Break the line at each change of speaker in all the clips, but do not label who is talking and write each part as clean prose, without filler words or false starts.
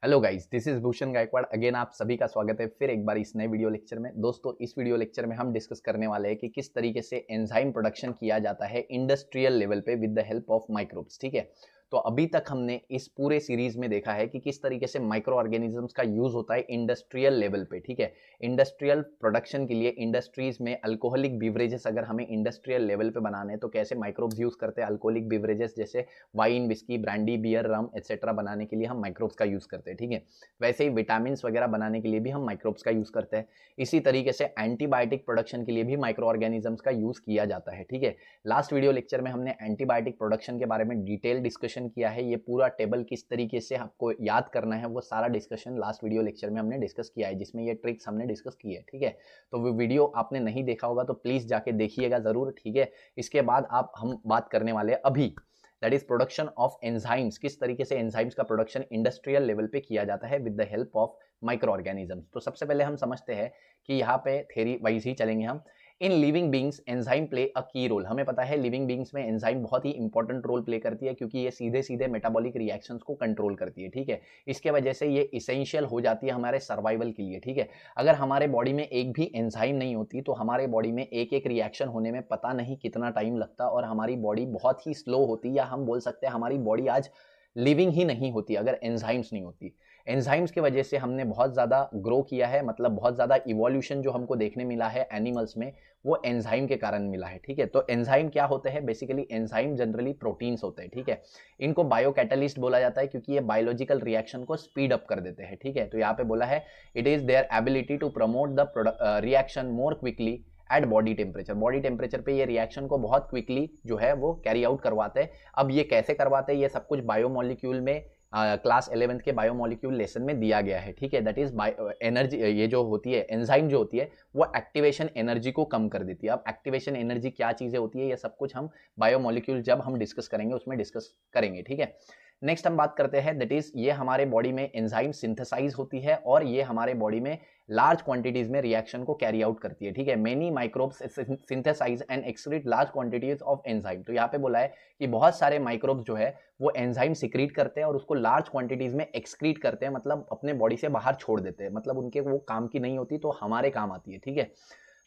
Hello guys, this is Bhushan Gaikwad. Again आप सभी का स्वागत है फिर एक बार इस नए वीडियो लेक्चर में। दोस्तों, इस वीडियो लेक्चर में हम डिस्कस करने वाले हैं कि किस तरीके से एंजाइम प्रोडक्शन किया जाता है इंडस्ट्रियल लेवल पे with the help of microbes. ठीक है, तो अभी तक हमने इस पूरे सीरीज में देखा है कि किस तरीके से माइक्रो ऑर्गेनिजम्स का यूज होता है इंडस्ट्रियल लेवल पे। ठीक है, इंडस्ट्रियल प्रोडक्शन के लिए इंडस्ट्रीज में अल्कोहलिक बिवरेजेस अगर हमें इंडस्ट्रियल लेवल पे बनाने हैं तो कैसे माइक्रोब्स यूज करते हैं। अल्कोहलिक बिवरेजेस जैसे वाइन, विस्की, ब्रांडी, बियर, रम एक्सेट्रा बनाने के लिए हम माइक्रोब्स का यूज करते हैं। ठीक है, वैसे ही विटामिन वगैरह बनाने के लिए भी हम माइक्रोब्स का यूज करते हैं। इसी तरीके से एंटीबायोटिक प्रोडक्शन के लिए भी माइक्रो ऑर्गेनिजम्स का यूज किया जाता है। ठीक है, लास्ट वीडियो लेक्चर में हमने एंटीबायोटिक प्रोडक्शन के बारे में डिटेल डिस्कशन किया है। ये पूरा टेबल किस तरीके से आपको याद करना है वो सारा डिस्कशन लास्ट वीडियो लेक्चर में हमने डिस्कस किया है, जिसमें ये ट्रिक्स हमने डिस्कस की है। ठीक है, तो वो वीडियो आपने नहीं देखा होगा तो प्लीज जाके देखिएगा जरूर। ठीक है, इसके बाद हम बात करने वाले हैं अभी, that is production of enzymes. किस तरीके से एंजाइम्स का प्रोडक्शन इंडस्ट्रियल लेवल पे किया जाता है with the help of micro organisms. तो सबसे पहले हम समझते हैं कि यहाँ पे थ्योरी वाइज ही चलेंगे हम। In living beings enzyme play a की रोल। हमें पता है लिविंग बींग्स में एंजाइम बहुत ही इंपॉर्टेंट रोल प्ले करती है, क्योंकि ये सीधे सीधे मेटाबॉलिक रिएक्शंस को कंट्रोल करती है। ठीक है, इसके वजह से ये इसेंशियल हो जाती है हमारे सर्वाइवल के लिए। ठीक है, अगर हमारे बॉडी में एक भी एंजाइम नहीं होती तो हमारे बॉडी में एक एक रिएक्शन होने में पता नहीं कितना टाइम लगता और हमारी बॉडी बहुत ही स्लो होती, या हम बोल सकते हैं हमारी बॉडी आज लिविंग ही नहीं होती अगर एंजाइम्स नहीं होती। एंजाइम्स की वजह से हमने बहुत ज़्यादा ग्रो किया है, मतलब बहुत ज़्यादा इवोल्यूशन जो हमको देखने मिला है एनिमल्स में वो एंजाइम के कारण मिला है। ठीक है, तो एंजाइम क्या होते हैं? बेसिकली एंजाइम जनरली प्रोटीन्स होते हैं। ठीक है, इनको बायो कैटलिस्ट बोला जाता है क्योंकि ये बायोलॉजिकल रिएक्शन को स्पीड अप कर देते हैं। ठीक है, तो यहाँ पे बोला है it is their ability to promote the reaction more quickly at body temperature. Body temperature पे ये रिएक्शन को बहुत क्विकली जो है वो कैरी आउट करवाते हैं। अब ये कैसे करवाते हैं ये सब कुछ बायोमोलिक्यूल में क्लास 11th के बायोमोलिक्यूल लेसन में दिया गया है। ठीक है, दैट इज एनर्जी, ये जो होती है एंजाइम जो होती है वो एक्टिवेशन एनर्जी को कम कर देती है। अब एक्टिवेशन एनर्जी क्या चीजें होती है ये सब कुछ हम बायोमोलिक्यूल जब हम डिस्कस करेंगे उसमें डिस्कस करेंगे। ठीक है, नेक्स्ट हम बात करते हैं दैट इज ये हमारे बॉडी में एंजाइम सिंथेसाइज होती है और ये हमारे बॉडी में लार्ज क्वांटिटीज में रिएक्शन को कैरी आउट करती है। ठीक है, many microbes synthesize and excrete large quantities of enzyme. तो यहाँ पे बोला है कि बहुत सारे माइक्रोब्स जो है वो एंजाइम सिक्रीट करते हैं और उसको लार्ज क्वांटिटीज में एक्सक्रीट करते हैं, मतलब अपने बॉडी से बाहर छोड़ देते हैं, मतलब उनके वो काम की नहीं होती तो हमारे काम आती है। ठीक है,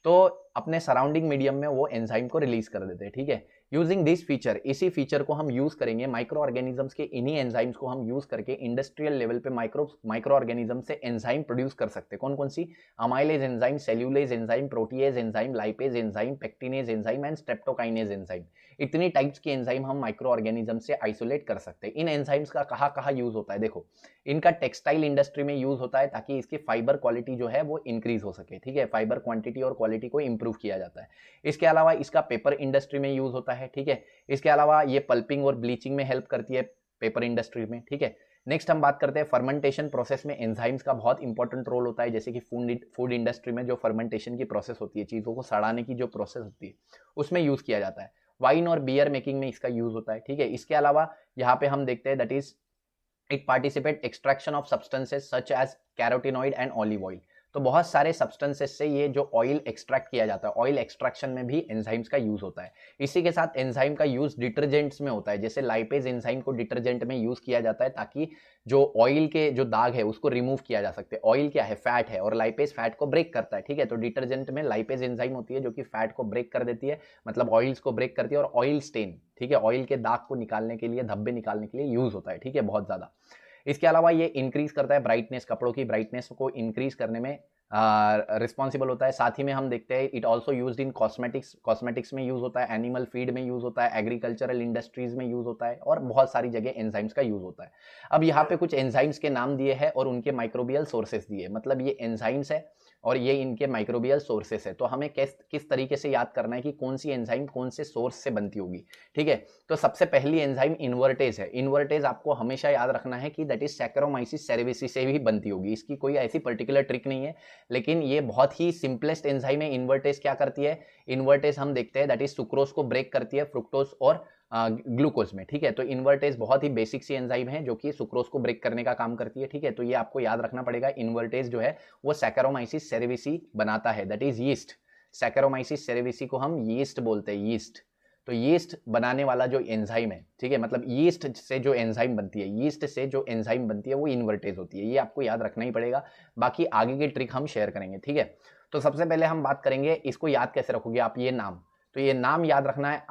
तो अपने सराउंडिंग मीडियम में वो एंजाइम को रिलीज कर देते हैं। ठीक है, यूजिंग दिस फीचर, इसी फीचर को हम यूज करेंगे माइक्रो ऑर्गेनिजम्स के इन्हीं एंजाइम्स को हम यूज करके इंडस्ट्रियल लेवल पे माइक्रो ऑर्गेनिज्म से एंजाइम प्रोड्यूस कर सकते हैं। कौन कौन सी? Amylase enzyme, cellulase enzyme, protease enzyme, lipase enzyme, pectinase enzyme and streptokinase enzyme. इतनी टाइप्स की एंजाइम हम माइक्रो ऑर्गेनिज्म से आइसोलेट कर सकते हैं। इन एंजाइम्स का कहाँ कहाँ यूज होता है? देखो, इनका टेक्सटाइल इंडस्ट्री में यूज होता है ताकि इसकी फाइबर क्वालिटी जो है वो इंक्रीज हो सके। ठीक है, फाइबर क्वांटिटी और क्वालिटी को इंप्रूव किया जाता है। इसके अलावा इसका पेपर इंडस्ट्री में यूज होता है। ठीक है, इसके अलावा ये पल्पिंग और ब्लीचिंग में हेल्प करती है पेपर इंडस्ट्री में। ठीक है, नेक्स्ट हम बात करते हैं फर्मेंटेशन प्रोसेस में एंजाइम्स का बहुत इंपॉर्टेंट रोल होता है। जैसे कि फूड इंडस्ट्री में जो फर्मेंटेशन की प्रोसेस होती है, चीज़ों को सड़ाने की जो प्रोसेस होती है उसमें यूज किया जाता है। वाइन और बियर मेकिंग में इसका यूज होता है। ठीक है, इसके अलावा यहाँ पे हम देखते हैं that is it participate extraction of substances such as carotenoid and olive oil. तो बहुत सारे सब्सटेंसेस से ये जो ऑयल एक्सट्रैक्ट किया जाता है, ऑयल एक्सट्रैक्शन में भी एंजाइम्स का यूज होता है। इसी के साथ एंजाइम का यूज डिटर्जेंट्स में होता है। जैसे लाइपेज एंजाइम को डिटर्जेंट में यूज किया जाता है ताकि जो ऑयल के जो दाग है उसको रिमूव किया जा सकते हैं। ऑयल क्या है? फैट है, और लाइपेज फैट को ब्रेक करता है। ठीक है, तो डिटर्जेंट में लाइपेज एंजाइम होती है जो कि फैट को ब्रेक कर देती है, मतलब ऑयल्स को ब्रेक करती है। और ऑयल स्टेन, ठीक है, ऑयल के दाग को निकालने के लिए, धब्बे निकालने के लिए यूज होता है। ठीक है, बहुत ज्यादा। इसके अलावा ये इंक्रीज करता है ब्राइटनेस, कपड़ों की ब्राइटनेस को इंक्रीज करने में रिस्पॉन्सिबल होता है। साथ ही में हम देखते हैं it also use in cosmetics, cosmetics में यूज होता है, एनिमल फीड में यूज होता है, एग्रीकल्चरल इंडस्ट्रीज में यूज होता है, और बहुत सारी जगह एंजाइम्स का यूज होता है। अब यहाँ पे कुछ एंजाइम्स के नाम दिए हैं और उनके माइक्रोबियल सोर्सेस दिए, मतलब ये एंजाइम्स है और ये इनके माइक्रोबियल सोर्सेस है। तो हमें किस तरीके से याद करना है कि कौन सी एंजाइम कौन से सोर्स से बनती होगी। ठीक है, तो सबसे पहली एंजाइम इन्वर्टेज है। इन्वर्टेज आपको हमेशा याद रखना है कि दैट इज सैकेरोमाइसिस सेरेविसिस से भी बनती होगी। इसकी कोई ऐसी पर्टिकुलर ट्रिक नहीं है, लेकिन ये बहुत ही सिंपलेस्ट एंजाइम है। इन्वर्टेज क्या करती है? इन्वर्टेज हम देखते हैं दैट इज सुक्रोज को ब्रेक करती है फ्रुक्टोज और ग्लूकोज में। ठीक है, तो इन्वर्टेज बहुत ही बेसिक सी एंजाइम है जो कि सुक्रोज को ब्रेक करने का काम करती है। ठीक है, तो ये आपको याद रखना पड़ेगा। इन्वर्टेज जो है वो सैकेरोमाइसिस सेरेविसी बनाता है, that is yeast. Saccharomyces cerevisiae को हम यीस्ट बोलते हैं, यीस्ट। तो यीस्ट बनाने वाला जो एंजाइम है, ठीक है, मतलब यीस्ट से जो एंजाइम बनती है, यीस्ट से जो एंजाइम बनती है वो इन्वर्टेज होती है। ये आपको याद रखना ही पड़ेगा, बाकी आगे की ट्रिक हम शेयर करेंगे, ठीक है। तो सबसे पहले हम बात करेंगे इसको याद कैसे रखोगे आप, ये नाम। तो ये नाम याद रखना है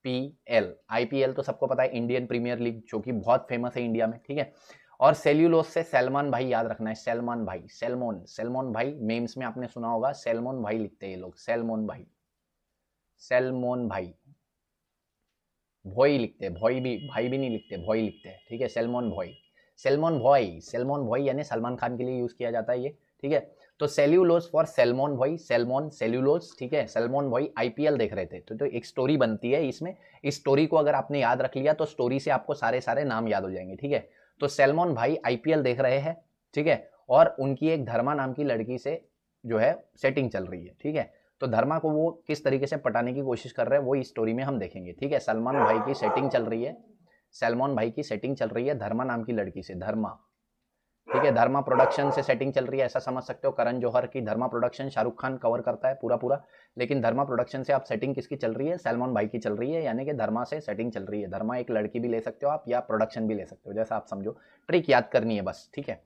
IPL। IPL तो सबको पता है, इंडियन प्रीमियर लीग, जो कि बहुत फेमस है इंडिया में, ठीक है। और सेल्यूलोस से सलमान भाई याद रखना है, सलमान भाई, सैल्मोन, सैल्मोन भाई, मेम्स में आपने सुना होगा सैल्मोन भाई लिखते हैं ये लोग, सैल्मोन भाई, सैल्मोन भाई, भॉय लिखते हैं, भॉय भी, भाई भी नहीं लिखते, भॉय लिखते हैं, ठीक है, सैल्मोन भॉय, सैल्मोन भॉय, सैल्मोन भॉय यानी सलमान खान के लिए यूज किया जाता है ये, ठीक है। तो सेल्यूलोस फॉर सैल्मोन भॉय, सैल्मोन, सेल्यूलोस, ठीक है, सैल्मोन भॉय। IPL देख रहे थे तो एक स्टोरी बनती है इसमें, इस स्टोरी को अगर आपने याद रख लिया तो स्टोरी से आपको सारे सारे नाम याद हो जाएंगे, ठीक है। तो सैल्मोन भाई IPL देख रहे हैं, ठीक है, और उनकी एक धर्मा नाम की लड़की से जो है सेटिंग चल रही है, ठीक है। तो धर्मा को वो किस तरीके से पटाने की कोशिश कर रहे हैं वो इस स्टोरी में हम देखेंगे, ठीक है। सलमान भाई की सेटिंग चल रही है, सलमान भाई की सेटिंग चल रही है धर्मा नाम की लड़की से, धर्मा, ठीक है, धर्मा प्रोडक्शन से सेटिंग चल रही है, ऐसा समझ सकते हो। करण जौहर की धर्मा प्रोडक्शन, शाहरुख खान कवर करता है पूरा पूरा, लेकिन धर्मा प्रोडक्शन से आप सेटिंग किसकी चल रही है, सलमान भाई की चल रही है, यानी कि धर्मा से सेटिंग चल रही है। धर्मा एक लड़की भी ले सकते हो आप, या प्रोडक्शन भी ले सकते हो, जैसा आप समझो, ट्रिक याद करनी है बस, ठीक है।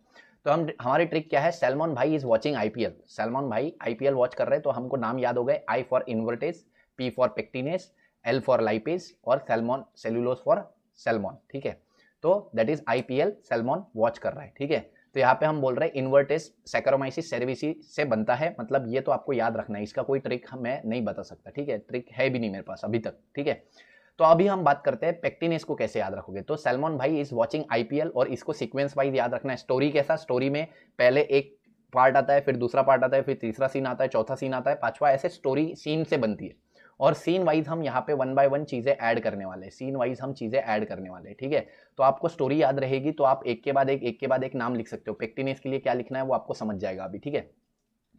तो हमारी ट्रिक क्या है, सलमान भाई इज वॉचिंग IPL, सलमान भाई IPL वॉच कर रहे हैं, तो हमको नाम याद हो गए, I for invertase, P for pectinase, L for lipase, और सैल्मोन, सेल्यूलोस फॉर सैल्मोन, ठीक है। तो that is IPL, salmon watch कर रहा है, ठीक है। तो यहाँ पे हम बोल रहे हैं इन्वर्टेज सैकरोमाइसिस सेरेविसिस से बनता है, मतलब ये तो आपको याद रखना है, इसका कोई ट्रिक मैं नहीं बता सकता, ठीक है, ट्रिक है भी नहीं मेरे पास अभी तक, ठीक है। तो अभी हम बात करते हैं पेक्टिनेस को कैसे याद रखोगे। तो सलमान भाई इज वॉचिंग IPL, और इसको सीक्वेंस वाइज याद रखना है। स्टोरी कैसा, स्टोरी में पहले एक पार्ट आता है, फिर दूसरा पार्ट आता है, फिर तीसरा सीन आता है, चौथा सीन आता है, पांचवा, ऐसे स्टोरी सीन से बनती है। और सीन वाइज हम यहाँ पे 1 बाय 1 चीजें ऐड करने वाले हैं, सीन वाइज हम चीजें ऐड करने वाले हैं, ठीक है। तो आपको स्टोरी याद रहेगी तो आप एक के बाद एक नाम लिख सकते हो। पेक्टिनेस के लिए क्या लिखना है वो आपको समझ जाएगा अभी, ठीक है।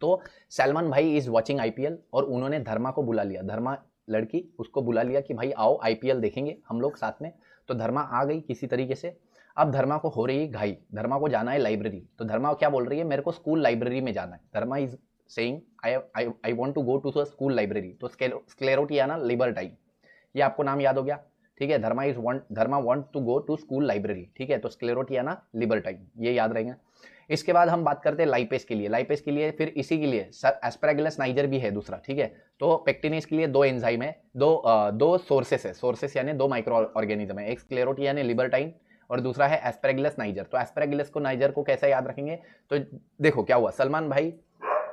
तो सलमान भाई इज वॉचिंग IPL, और उन्होंने धर्मा को बुला लिया, धर्मा लड़की, उसको बुला लिया कि भाई आओ IPL देखेंगे हम लोग साथ में। तो धर्मा आ गई किसी तरीके से। अब धर्मा को हो रही है घाई, धर्मा को जाना है लाइब्रेरी। तो धर्मा क्या बोल रही है, मेरे को स्कूल लाइब्रेरी में जाना है। Dharma is saying I want to go to the school library. तो स्क्लेरोटियाना लिबर्टाइन, ये आपको नाम याद हो गया, ठीक है। Dharma want to go to school library, ठीक है। तो स्क्लेरोटियाना लिबर्टाइन, ये याद रहेंगे। इसके बाद हम बात करते हैं लाइपेस के लिए। लाइपेस के लिए फिर इसी के लिए एस्पैरागिलस नाइजर भी है दूसरा, ठीक है। तो पेक्टिनेस के लिए दो एंजाइम है, दो सोर्सेस है, सोर्सेस यानी दो माइक्रो ऑर्गेनिज्म है, एक स्क्लेरोटिया ने लिबर्टाइन और दूसरा है एस्पैरागिलस नाइजर। तो एस्पैरागिलस को नाइजर को कैसे याद रखेंगे, तो देखो क्या हुआ, सलमान भाई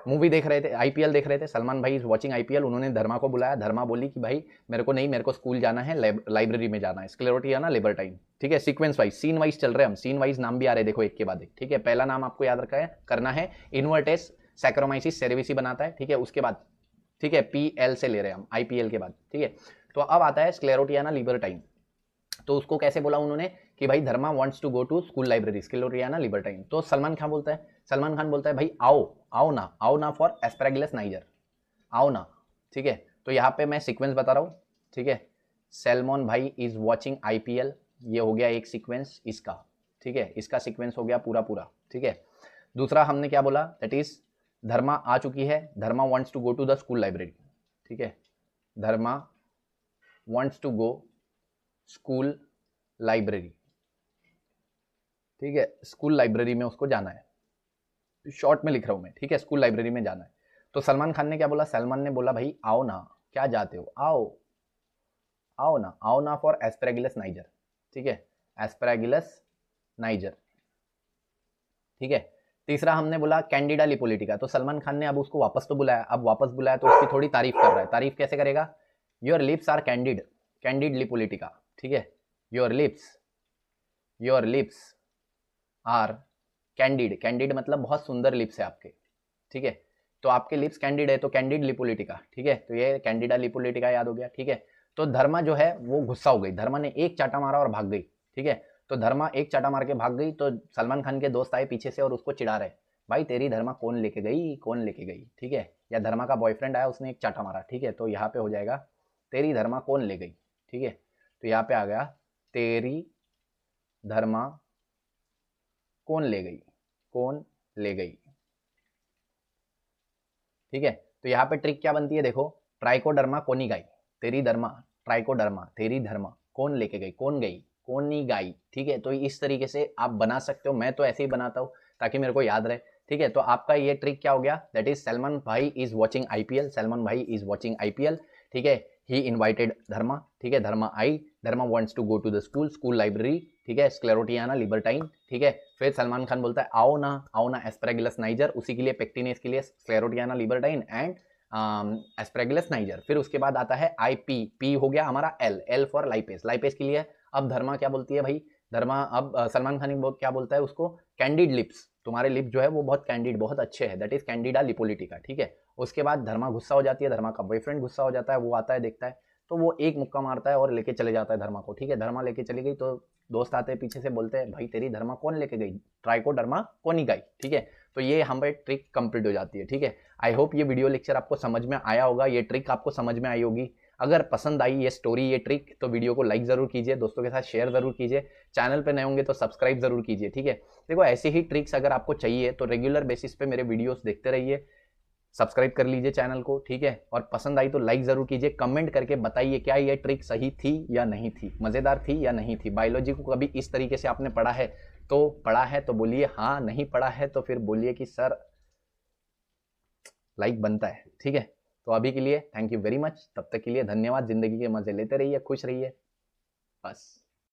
मूवी देख रहे थे, IPL देख रहे थे, सलमान भाई इज वॉचिंग IPL, उन्होंने धर्मा को बुलाया, धर्मा बोली कि भाई मेरे को नहीं, मेरे को स्कूल जाना है, लाइब्रेरी में जाना है, स्क्लेरोटियाना लिबर्टाइन, ठीक है। सीक्वेंस वाइज, सीन वाइज चल रहे हैं हम, सीन वाइज नाम भी आ रहे हैं, देखो एक के बाद एक, ठीक है। पहला नाम आपको याद रखा है, करना है, इन्वर्टेस सैक्रोमाइसिस सेरेविसी बनाता है, ठीक है। उसके बाद, ठीक है, PL से ले रहे हैं हम IPL के बाद, ठीक है। तो अब आता है स्क्लेरोटियाना लिबर्टाइन। तो उसको कैसे बोला उन्होंने कि भाई Dharma wants to go to school library, स्क्लेरोटियाना लिबर्टाइन। तो सलमान खान बोलता है, सलमान खान बोलता है भाई आओ, आओ ना फॉर एस्पैरागिलस नाइजर, आओ ना, ठीक है। तो यहाँ पे मैं सीक्वेंस बता रहा हूँ, ठीक है। सलमान भाई इज वॉचिंग IPL, ये हो गया एक सीक्वेंस इसका, ठीक है, इसका सीक्वेंस हो गया पूरा पूरा, ठीक है। दूसरा हमने क्या बोला, दैट इज धर्मा आ चुकी है, Dharma wants to go to the school library, ठीक है। Dharma wants to go school library, ठीक है, स्कूल लाइब्रेरी में उसको जाना है, शॉर्ट में लिख रहा हूं मैं, ठीक है, स्कूल लाइब्रेरी में जाना है। तो सलमान खान ने क्या बोला, सलमान ने बोला भाई आओ ना, क्या जाते हो, आओ, आओ ना फॉर एस्पैरागिलस नाइजर, ठीक है, एस्पैरागिलस नाइजर, ठीक है। तीसरा हमने बोला कैंडिडा लिपोलिटिका। तो सलमान खान ने अब उसको वापस तो बुलाया, अब वापस बुलाया तो उसकी थोड़ी तारीफ कर रहा है। तारीफ कैसे करेगा, your lips are candid, candid लिपोलिटिका, ठीक है। Your lips are candid, candid मतलब बहुत सुंदर लिप्स है आपके, ठीक है। तो आपके लिप्स कैंडिड है, तो कैंडिड लिपोलिटिका, ठीक है। तो ये कैंडिडा लिपोलिटिका याद हो गया, ठीक है। तो धर्मा जो है वो गुस्सा हो गई, धर्मा ने एक चाटा मारा और भाग गई, ठीक है। तो धर्मा एक चाटा मार के भाग गई, तो सलमान खान के दोस्त आए पीछे से और उसको चिढ़ा रहे, भाई तेरी धर्मा कौन लेके गई, कौन लेके गई, ठीक है। या धर्मा का बॉयफ्रेंड आया, उसने एक चाटा मारा, ठीक है। तो यहाँ पे हो जाएगा तेरी धर्मा कौन ले गई, ठीक है। तो यहाँ पे आ गया तेरी धर्मा कौन ले गई, कौन ले गई, ठीक है। तो यहाँ पे ट्रिक क्या बनती है देखो, ट्राइकोडर्मा कोनिगाई, तेरी धर्मा, ट्राइकोडर्मा तेरी धर्मा कौन लेके गई, कौन गई, कौन नहीं गाई, ठीक है। तो इस तरीके से आप बना सकते हो, मैं तो ऐसे ही बनाता हूँ ताकि मेरे को याद रहे, ठीक है। तो आपका ये ट्रिक क्या हो गया, दैट इज सलमान भाई इज वॉचिंग आईपीएल, सलमान भाई इज वॉचिंग आईपीएल, ठीक है। ही इन्वाइटेड धर्मा, ठीक है, धर्मा आई, Dharma wants to go to the school, school library, ठीक है, स्क्लेरोटियाना लिबर्टाइन, ठीक है। फिर सलमान खान बोलता है आओ ना एस्प्रेगिलस नाइजर, उसी के लिए पेक्टिनेस के लिए स्क्लेरोटियाना लिबर्टाइन एंड एस्प्रेगिलस नाइजर। फिर उसके बाद आता है आई पी, पी हो गया हमारा L, L for lipase, lipase के लिए अब धर्मा क्या बोलती है भाई, धर्मा अब सलमान खान क्या बोलता है उसको, कैंडिड लिप्स, तुम्हारे लिप जो है वो बहुत कैंडिड बहुत अच्छे हैं, दैट इज कैंडिडा लिपोलिटिका, ठीक है। उसके बाद धर्मा गुस्सा हो जाती है, धर्मा का बॉयफ्रेंड गुस्सा हो जाता है, वो आता है देखता है, तो वो एक मुक्का मारता है और लेके चले जाता है धर्मा को, ठीक है। धर्मा लेके चली गई तो दोस्त आते हैं पीछे से बोलते हैं भाई तेरी धर्मा कौन लेके गई, ट्राइकोडर्मा कौन गई, ठीक है। तो ये हमारी ट्रिक कंप्लीट हो जाती है, ठीक है। आई होप ये वीडियो लेक्चर आपको समझ में आया होगा, ये ट्रिक आपको समझ में आई होगी। अगर पसंद आई ये स्टोरी ये ट्रिक तो वीडियो को लाइक जरूर कीजिए, दोस्तों के साथ शेयर जरूर कीजिए, चैनल पे नए होंगे तो सब्सक्राइब जरूर कीजिए, ठीक है। देखो ऐसे ही ट्रिक्स अगर आपको चाहिए तो रेगुलर बेसिस पे मेरे वीडियोस देखते रहिए, सब्सक्राइब कर लीजिए चैनल को, ठीक है। और पसंद आई तो लाइक जरूर कीजिए, कमेंट करके बताइए क्या ये ट्रिक सही थी या नहीं थी, मजेदार थी या नहीं थी। बायोलॉजी को कभी इस तरीके से आपने पढ़ा है तो बोलिए हाँ, नहीं पढ़ा है तो फिर बोलिए कि सर लाइक बनता है, ठीक है। तो अभी के लिए थैंक यू वेरी मच, तब तक के लिए धन्यवाद, जिंदगी के मजे लेते रहिए, खुश रहिए, बस।